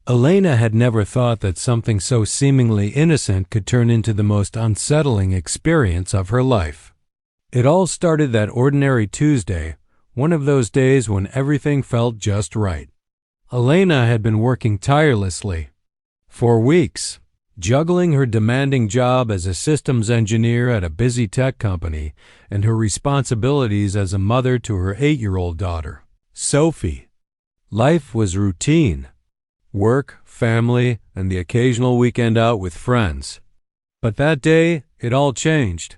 Elena had never thought that something so seemingly innocent could turn into the most unsettling experience of her life. It all started that ordinary Tuesday, one of those days when everything felt just right. Elena had been working tirelessly for weeks, juggling her demanding job as a systems engineer at a busy tech company and her responsibilities as a mother to her 8-year-old daughter, Sophie. Life was routine: work, family, and the occasional weekend out with friends. But that day, it all changed.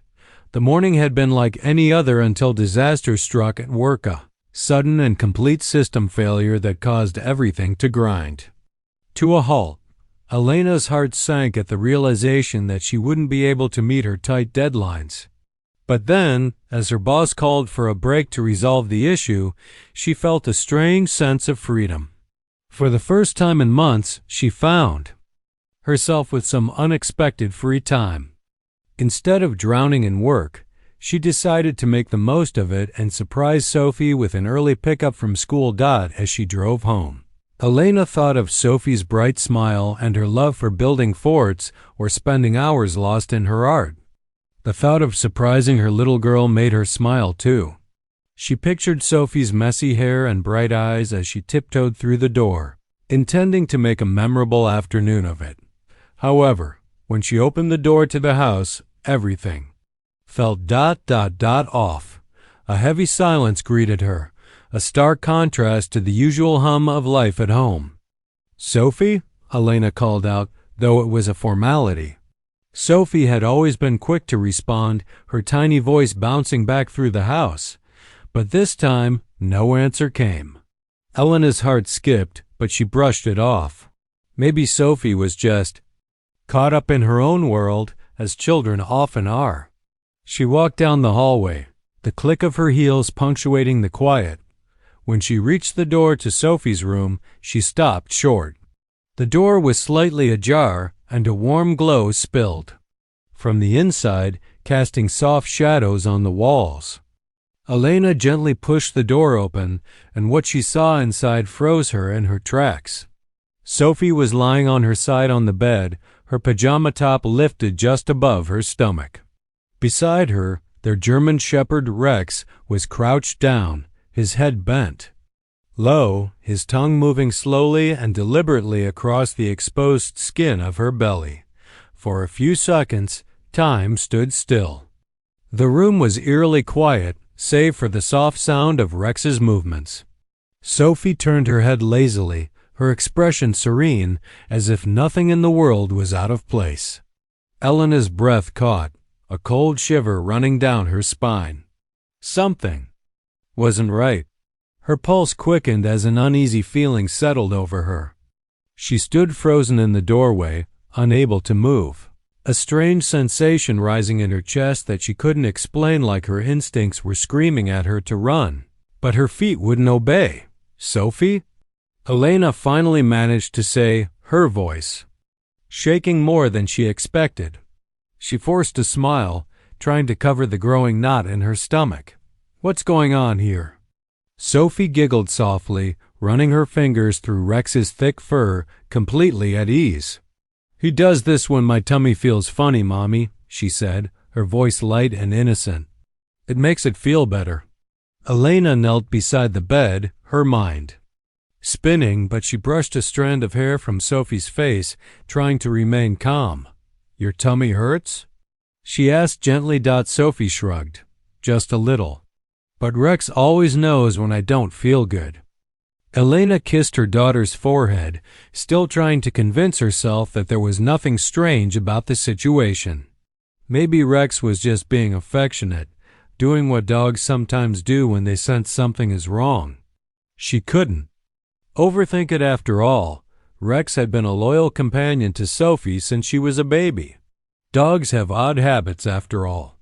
The morning had been like any other until disaster struck at work, a sudden and complete system failure that caused everything to grind to a halt. Elena's heart sank at the realization that she wouldn't be able to meet her tight deadlines. But then, as her boss called for a break to resolve the issue, she felt a strange sense of freedom. For the first time in months, she found herself with some unexpected free time. Instead of drowning in work, she decided to make the most of it and surprise Sophie with an early pickup from school as she drove home. Elena thought of Sophie's bright smile and her love for building forts or spending hours lost in her art. The thought of surprising her little girl made her smile too. She pictured Sophie's messy hair and bright eyes as she tiptoed through the door, intending to make a memorable afternoon of it. However, when she opened the door to the house, everything felt off. A heavy silence greeted her, a stark contrast to the usual hum of life at home. "Sophie?" Elena called out, though it was a formality. Sophie had always been quick to respond, her tiny voice bouncing back through the house. But this time, no answer came. Elena's heart skipped, but she brushed it off. Maybe Sophie was just caught up in her own world, as children often are. She walked down the hallway, the click of her heels punctuating the quiet. When she reached the door to Sophie's room, she stopped short. The door was slightly ajar, and a warm glow spilled from the inside, casting soft shadows on the walls. Elena gently pushed the door open, and what she saw inside froze her in her tracks. Sophie was lying on her side on the bed, her pajama top lifted just above her stomach. Beside her, their German shepherd Rex was crouched down, his head bent low, his tongue moving slowly and deliberately across the exposed skin of her belly. For a few seconds, time stood still. The room was eerily quiet, save for the soft sound of Rex's movements. Sophie turned her head lazily, her expression serene, as if nothing in the world was out of place. Elena's breath caught, a cold shiver running down her spine. Something wasn't right. Her pulse quickened as an uneasy feeling settled over her. She stood frozen in the doorway, unable to move, a strange sensation rising in her chest that she couldn't explain, like her instincts were screaming at her to run, but her feet wouldn't obey. "Sophie?" Elena finally managed to say, her voice shaking more than she expected. She forced a smile, trying to cover the growing knot in her stomach. "What's going on here?" Sophie giggled softly, running her fingers through Rex's thick fur, completely at ease. "He does this when my tummy feels funny, Mommy," she said, her voice light and innocent. "It makes it feel better." Elena knelt beside the bed, her mind spinning, but she brushed a strand of hair from Sophie's face, trying to remain calm. "Your tummy hurts?" she asked gently. Sophie shrugged. "Just a little. But Rex always knows when I don't feel good." Elena kissed her daughter's forehead, still trying to convince herself that there was nothing strange about the situation. Maybe Rex was just being affectionate, doing what dogs sometimes do when they sense something is wrong. She couldn't overthink it after all. Rex had been a loyal companion to Sophie since she was a baby. Dogs have odd habits after all.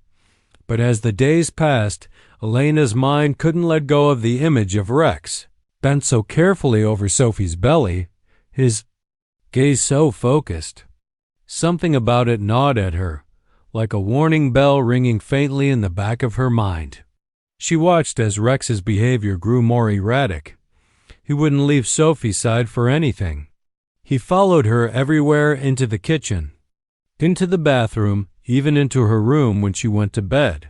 But as the days passed, Elena's mind couldn't let go of the image of Rex, bent so carefully over Sophie's belly, his gaze so focused. Something about it gnawed at her, like a warning bell ringing faintly in the back of her mind. She watched as Rex's behavior grew more erratic. He wouldn't leave Sophie's side for anything. He followed her everywhere, into the kitchen, into the bathroom, even into her room when she went to bed.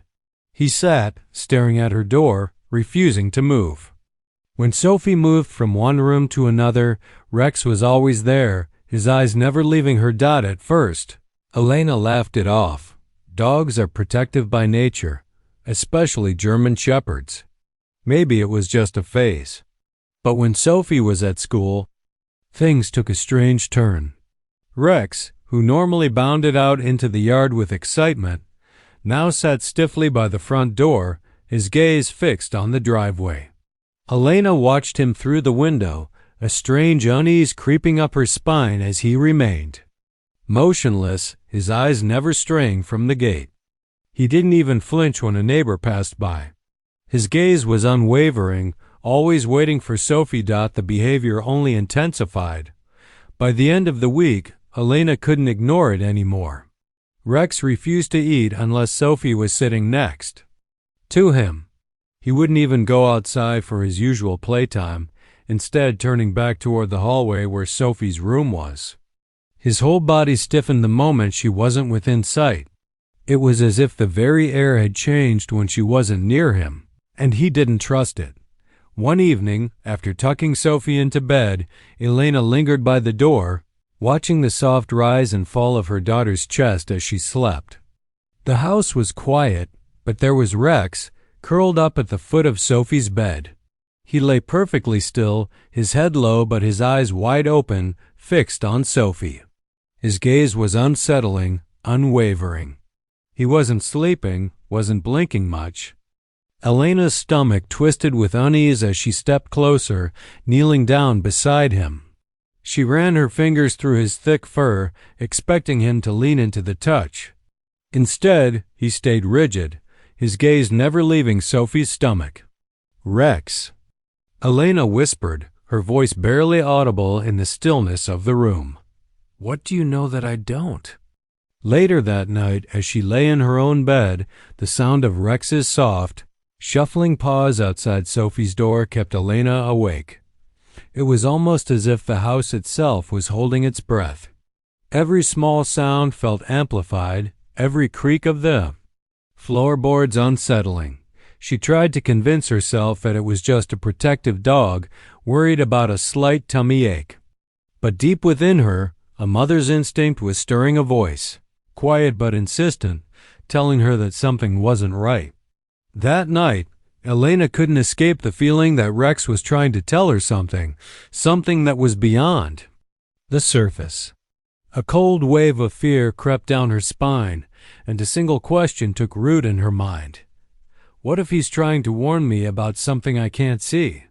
He sat, staring at her door, refusing to move. When Sophie moved from one room to another, Rex was always there, his eyes never leaving her dot at first. Elena laughed it off. Dogs are protective by nature, especially German Shepherds. Maybe it was just a phase. But when Sophie was at school, things took a strange turn. Rex, who normally bounded out into the yard with excitement, now sat stiffly by the front door, his gaze fixed on the driveway. Elena watched him through the window, a strange unease creeping up her spine as he remained motionless, his eyes never straying from the gate. He didn't even flinch when a neighbor passed by. His gaze was unwavering, always waiting for Sophie. The behavior only intensified. By the end of the week, Elena couldn't ignore it anymore. Rex refused to eat unless Sophie was sitting next to him. He wouldn't even go outside for his usual playtime, instead turning back toward the hallway where Sophie's room was. His whole body stiffened the moment she wasn't within sight. It was as if the very air had changed when she wasn't near him, and he didn't trust it. One evening, after tucking Sophie into bed, Elena lingered by the door, watching the soft rise and fall of her daughter's chest as she slept. The house was quiet, but there was Rex, curled up at the foot of Sophie's bed. He lay perfectly still, his head low but his eyes wide open, fixed on Sophie. His gaze was unsettling, unwavering. He wasn't sleeping, wasn't blinking much. Elena's stomach twisted with unease as she stepped closer, kneeling down beside him. She ran her fingers through his thick fur, expecting him to lean into the touch. Instead, he stayed rigid, his gaze never leaving Sophie's stomach. "Rex," Elena whispered, her voice barely audible in the stillness of the room. "What do you know that I don't?" Later that night, as she lay in her own bed, the sound of Rex's soft, shuffling paws outside Sophie's door kept Elena awake. It was almost as if the house itself was holding its breath. Every small sound felt amplified, every creak of the floorboards unsettling. She tried to convince herself that it was just a protective dog, worried about a slight tummy ache. But deep within her, a mother's instinct was stirring a voice, quiet but insistent, telling her that something wasn't right. That night, Elena couldn't escape the feeling that Rex was trying to tell her something that was beyond the surface. A cold wave of fear crept down her spine, and a single question took root in her mind. What if he's trying to warn me about something I can't see?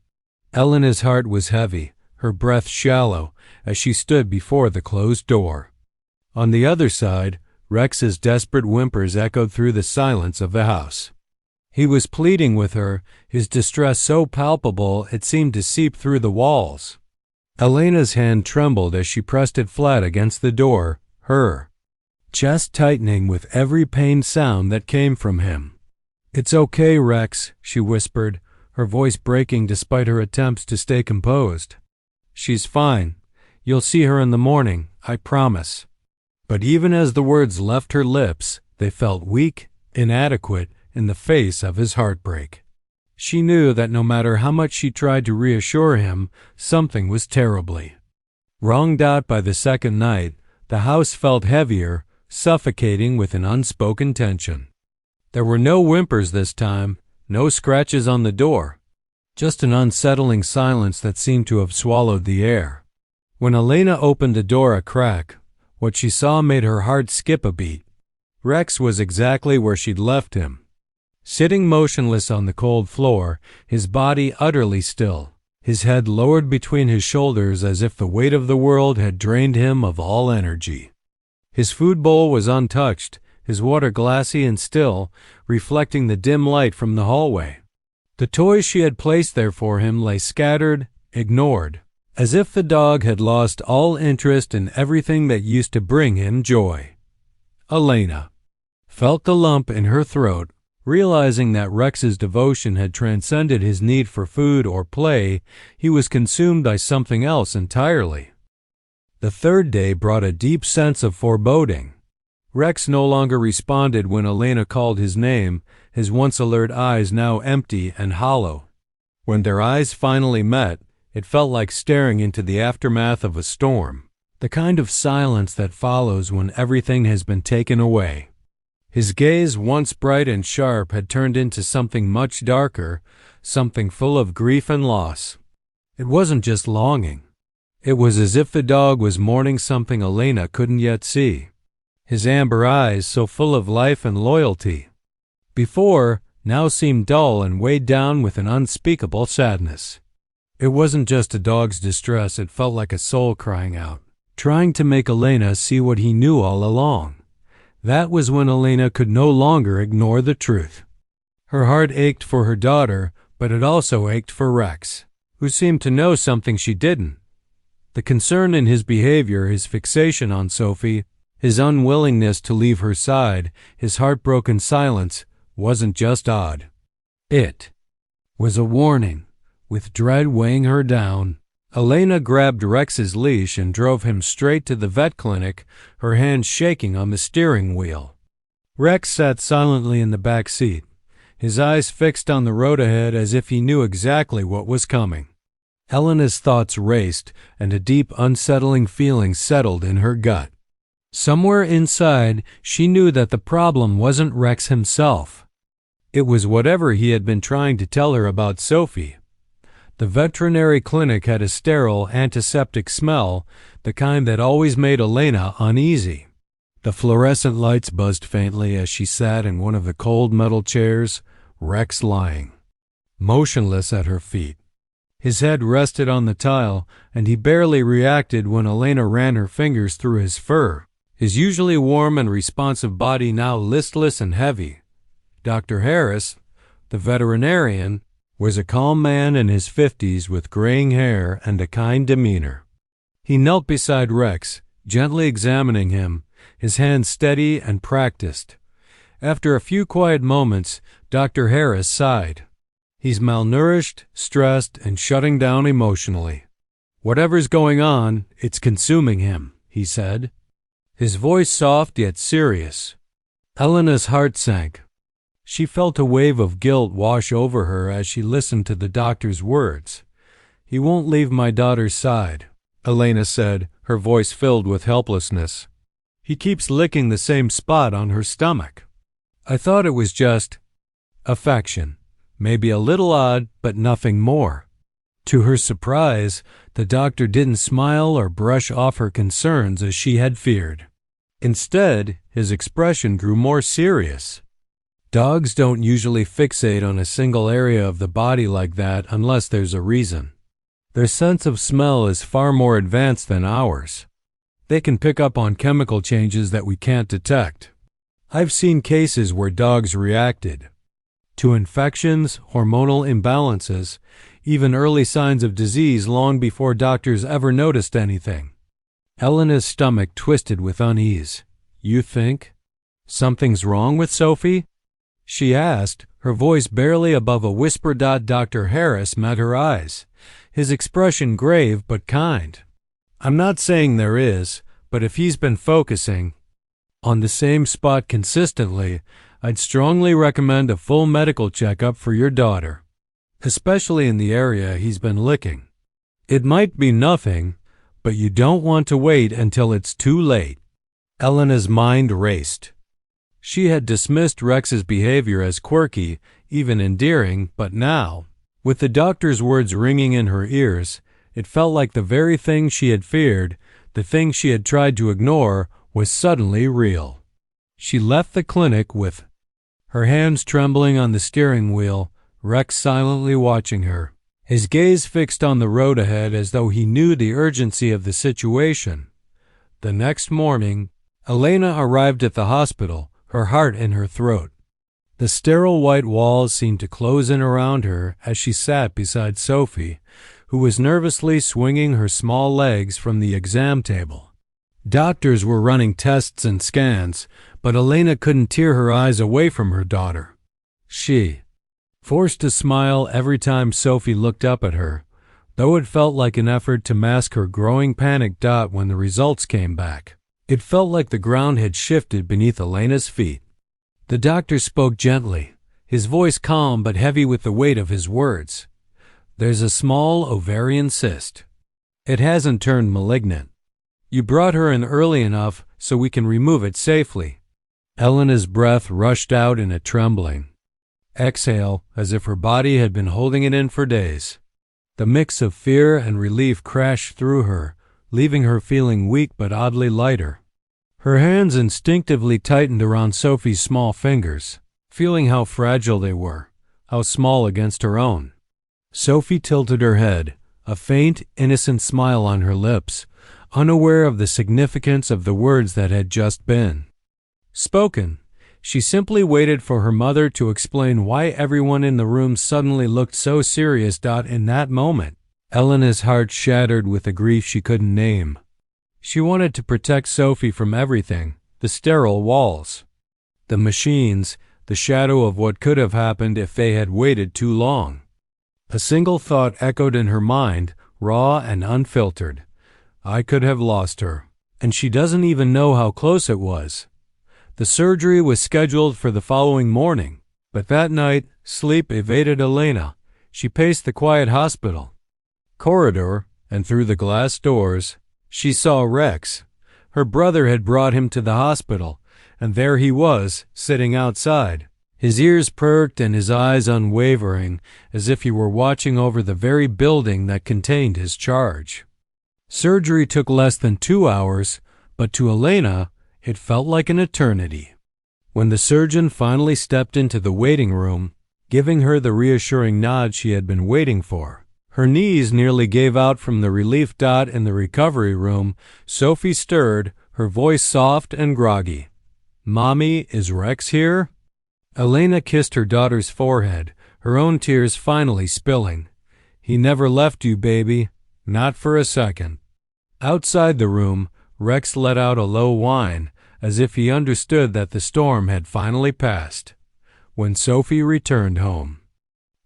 Elena's heart was heavy, her breath shallow, as she stood before the closed door. On the other side, Rex's desperate whimpers echoed through the silence of the house. He was pleading with her, his distress so palpable it seemed to seep through the walls. Elena's hand trembled as she pressed it flat against the door, her chest tightening with every pained sound that came from him. "It's okay, Rex," she whispered, her voice breaking despite her attempts to stay composed. "She's fine. You'll see her in the morning, I promise." But even as the words left her lips, they felt weak, inadequate, in the face of his heartbreak. She knew that no matter how much she tried to reassure him, something was terribly wrong. By the second night, the house felt heavier, suffocating with an unspoken tension. There were no whimpers this time, no scratches on the door, just an unsettling silence that seemed to have swallowed the air. When Elena opened the door a crack, what she saw made her heart skip a beat. Rex was exactly where she'd left him, sitting motionless on the cold floor, his body utterly still, his head lowered between his shoulders as if the weight of the world had drained him of all energy. His food bowl was untouched, his water glassy and still, reflecting the dim light from the hallway. The toys she had placed there for him lay scattered, ignored, as if the dog had lost all interest in everything that used to bring him joy. Elena felt the lump in her throat, realizing that Rex's devotion had transcended his need for food or play. He was consumed by something else entirely. The third day brought a deep sense of foreboding. Rex no longer responded when Elena called his name, his once alert eyes now empty and hollow. When their eyes finally met, it felt like staring into the aftermath of a storm, the kind of silence that follows when everything has been taken away. His gaze, once bright and sharp, had turned into something much darker, something full of grief and loss. It wasn't just longing. It was as if the dog was mourning something Elena couldn't yet see. His amber eyes, so full of life and loyalty, before, now seemed dull and weighed down with an unspeakable sadness. It wasn't just a dog's distress, it felt like a soul crying out, trying to make Elena see what he knew all along. That was when Elena could no longer ignore the truth. Her heart ached for her daughter, but it also ached for Rex, who seemed to know something she didn't. The concern in his behavior, his fixation on Sophie, his unwillingness to leave her side, his heartbroken silence, wasn't just odd. It was a warning, with dread weighing her down. Elena grabbed Rex's leash and drove him straight to the vet clinic, her hands shaking on the steering wheel. Rex sat silently in the back seat, his eyes fixed on the road ahead as if he knew exactly what was coming. Elena's thoughts raced, and a deep, unsettling feeling settled in her gut. Somewhere inside, she knew that the problem wasn't Rex himself. It was whatever he had been trying to tell her about Sophie. The veterinary clinic had a sterile, antiseptic smell, the kind that always made Elena uneasy. The fluorescent lights buzzed faintly as she sat in one of the cold metal chairs, Rex lying, motionless at her feet. His head rested on the tile, and he barely reacted when Elena ran her fingers through his fur, his usually warm and responsive body now listless and heavy. Dr. Harris, the veterinarian, was a calm man in his 50s with graying hair and a kind demeanor. He knelt beside Rex, gently examining him, his hands steady and practiced. After a few quiet moments, Dr. Harris sighed. He's malnourished, stressed, and shutting down emotionally. Whatever's going on, it's consuming him, he said, his voice soft yet serious. Elena's heart sank. She felt a wave of guilt wash over her as she listened to the doctor's words. He won't leave my daughter's side, Elena said, her voice filled with helplessness. He keeps licking the same spot on her stomach. I thought it was just affection, maybe a little odd, but nothing more. To her surprise, the doctor didn't smile or brush off her concerns as she had feared. Instead, his expression grew more serious. Dogs don't usually fixate on a single area of the body like that unless there's a reason. Their sense of smell is far more advanced than ours. They can pick up on chemical changes that we can't detect. I've seen cases where dogs reacted to infections, hormonal imbalances, even early signs of disease long before doctors ever noticed anything. Elena's stomach twisted with unease. You think something's wrong with Sophie? She asked, her voice barely above a whisper. Dr. Harris met her eyes, his expression grave but kind. I'm not saying there is, but if he's been focusing on the same spot consistently, I'd strongly recommend a full medical checkup for your daughter, especially in the area he's been licking. It might be nothing, but you don't want to wait until it's too late. Elena's mind raced. She had dismissed Rex's behavior as quirky, even endearing, but now, with the doctor's words ringing in her ears, it felt like the very thing she had feared, the thing she had tried to ignore, was suddenly real. She left the clinic with her hands trembling on the steering wheel, Rex silently watching her, his gaze fixed on the road ahead as though he knew the urgency of the situation. The next morning, Elena arrived at the hospital, her heart in her throat. The sterile white walls seemed to close in around her as she sat beside Sophie, who was nervously swinging her small legs from the exam table. Doctors were running tests and scans, but Elena couldn't tear her eyes away from her daughter. She forced a smile every time Sophie looked up at her, though it felt like an effort to mask her growing panic. When the results came back, it felt like the ground had shifted beneath Elena's feet. The doctor spoke gently, his voice calm but heavy with the weight of his words. "There's a small ovarian cyst. It hasn't turned malignant. You brought her in early enough so we can remove it safely." Elena's breath rushed out in a trembling exhale, as if her body had been holding it in for days. The mix of fear and relief crashed through her, leaving her feeling weak but oddly lighter. Her hands instinctively tightened around Sophie's small fingers, feeling how fragile they were, how small against her own. Sophie tilted her head, a faint, innocent smile on her lips, unaware of the significance of the words that had just been spoken. She simply waited for her mother to explain why everyone in the room suddenly looked so serious. In that moment, Elena's heart shattered with a grief she couldn't name. She wanted to protect Sophie from everything: the sterile walls, the machines, the shadow of what could have happened if they had waited too long. A single thought echoed in her mind, raw and unfiltered. "I could have lost her, and she doesn't even know how close it was." The surgery was scheduled for the following morning, but that night sleep evaded Elena. She paced the quiet hospital corridor, and through the glass doors, she saw Rex. Her brother had brought him to the hospital, and there he was, sitting outside, his ears perked and his eyes unwavering, as if he were watching over the very building that contained his charge. Surgery took less than 2 hours, but to Elena, it felt like an eternity. When the surgeon finally stepped into the waiting room, giving her the reassuring nod she had been waiting for, her knees nearly gave out from the relief. In the recovery room, Sophie stirred, her voice soft and groggy. "Mommy, is Rex here?" Elena kissed her daughter's forehead, her own tears finally spilling. "He never left you, baby. Not for a second." Outside the room, Rex let out a low whine, as if he understood that the storm had finally passed. When Sophie returned home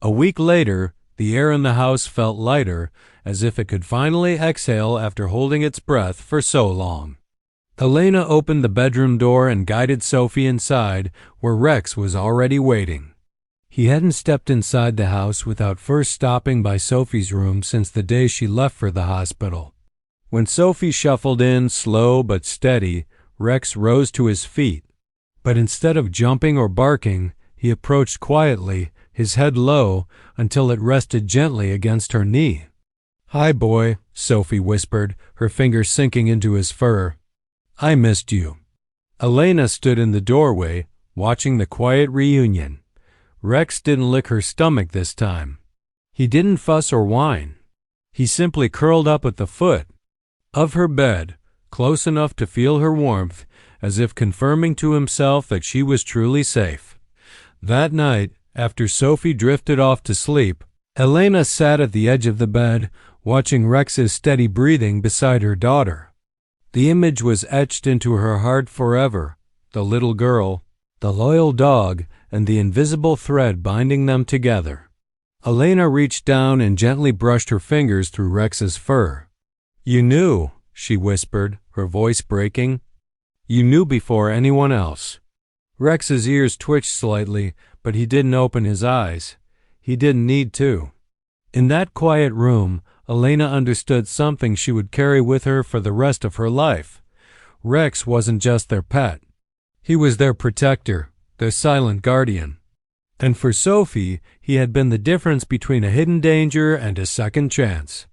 a week later, the air in the house felt lighter, as if it could finally exhale after holding its breath for so long. Elena opened the bedroom door and guided Sophie inside, where Rex was already waiting. He hadn't stepped inside the house without first stopping by Sophie's room since the day she left for the hospital. When Sophie shuffled in, slow but steady, Rex rose to his feet. But instead of jumping or barking, he approached quietly, his head low, until it rested gently against her knee. "Hi, boy," Sophie whispered, her fingers sinking into his fur. "I missed you." Elena stood in the doorway, watching the quiet reunion. Rex didn't lick her stomach this time. He didn't fuss or whine. He simply curled up at the foot of her bed, close enough to feel her warmth, as if confirming to himself that she was truly safe. That night, after Sophie drifted off to sleep, Elena sat at the edge of the bed, watching Rex's steady breathing beside her daughter. The image was etched into her heart forever: the little girl, the loyal dog, and the invisible thread binding them together. Elena reached down and gently brushed her fingers through Rex's fur. "You knew," she whispered, her voice breaking. "You knew before anyone else." Rex's ears twitched slightly, but he didn't open his eyes. He didn't need to. In that quiet room, Elena understood something she would carry with her for the rest of her life. Rex wasn't just their pet. He was their protector, their silent guardian. And for Sophie, he had been the difference between a hidden danger and a second chance.